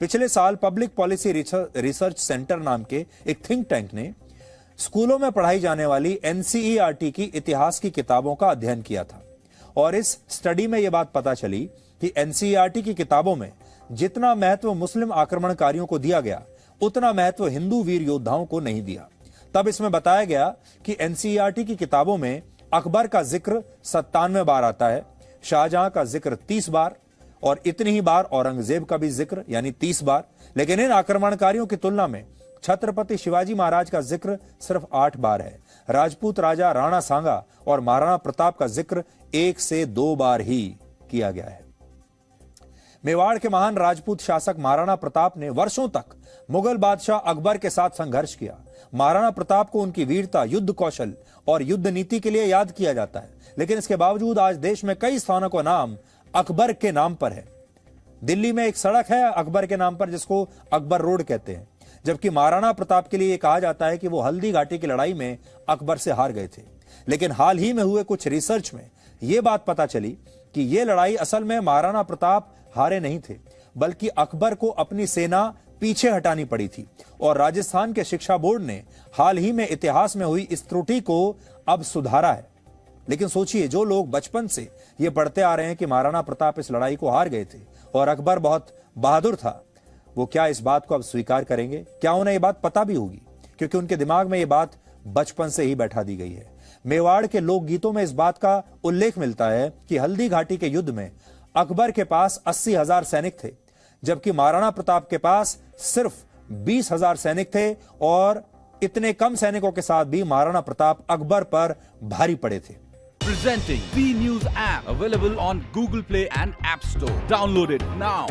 पिछले साल public policy research centre नाम के एक थिंक टैंक ने स्कूलों में पढ़ाई जाने वाली एनसीईआरटी की इतिहास की किताबों का अध्ययन किया था और इस स्टडी में यह बात पता चली कि एनसीईआरटी की किताबों में जितना महत्व मुस्लिम आक्रमणकारियों को दिया गया उतना महत्व हिंदू वीर योद्धाओं को नहीं दिया। तब इसमें बताया गया कि एनसीईआरटी की किताबों में अकबर का जिक्र 97 बार आता है, शाहजहां का जिक्र 30 बार और इतनी ही बार औरंगजेब का भी जिक्र यानी 30 बार। लेकिन इन आक्रमणकारियों की तुलना में छत्रपति शिवाजी महाराज का जिक्र सिर्फ 8 बार है। राजपूत राजा राणा सांगा और महाराणा प्रताप का जिक्र 1 से 2 बार ही किया गया है। मेवाड़ के महान राजपूत शासक महाराणा प्रताप ने वर्षों तक मुगल बादशाह अकबर के साथ संघर्ष किया। महाराणा प्रताप को उनकी वीरता, युद्ध कौशल और युद्ध नीति के लिए याद किया जाता है, लेकिन इसके बावजूद आज देश में कई स्थानों का नाम अकबर के नाम पर है। दिल्ली में एक सड़क है अकबर के नाम पर जिसको अकबर रोड कहते हैं, जबकि महाराणा प्रताप के लिए कहा जाता है कि वो हल्दी घाटी की लड़ाई में अकबर से हार गए थे। लेकिन हाल ही में हुए कुछ रिसर्च में यह बात पता चली कि यह लड़ाई असल में महाराणा प्रताप हारे नहीं थे, बल्कि अकबर को अपनी सेना पीछे हटानी पड़ी थी। और राजस्थान के शिक्षा बोर्ड ने हाल ही में इतिहास में हुई इस त्रुटि को अब सुधारा है। लेकिन सोचिए, जो लोग बचपन से ये पढ़ते आ रहे हैं कि महाराणा प्रताप इस लड़ाई को हार गए थे और अकबर बहुत बहादुर था, वो क्या इस बात को अब स्वीकार करेंगे? क्या उन्हें ये बात पता भी होगी? क्योंकि उनके दिमाग में ये बात बचपन से ही बैठा दी गई है। मेवाड़ के लोकगीतों में इस बात का उल्लेख मिलता है कि हल्दी घाटी के युद्ध में अकबर के पास 80,000 सैनिक थे, जबकि महाराणा प्रताप के पास सिर्फ 20,000 सैनिक थे और इतने कम सैनिकों के साथ भी महाराणा प्रताप अकबर पर भारी पड़े थे। Presenting B News app available on Google Play and App Store. Download it now.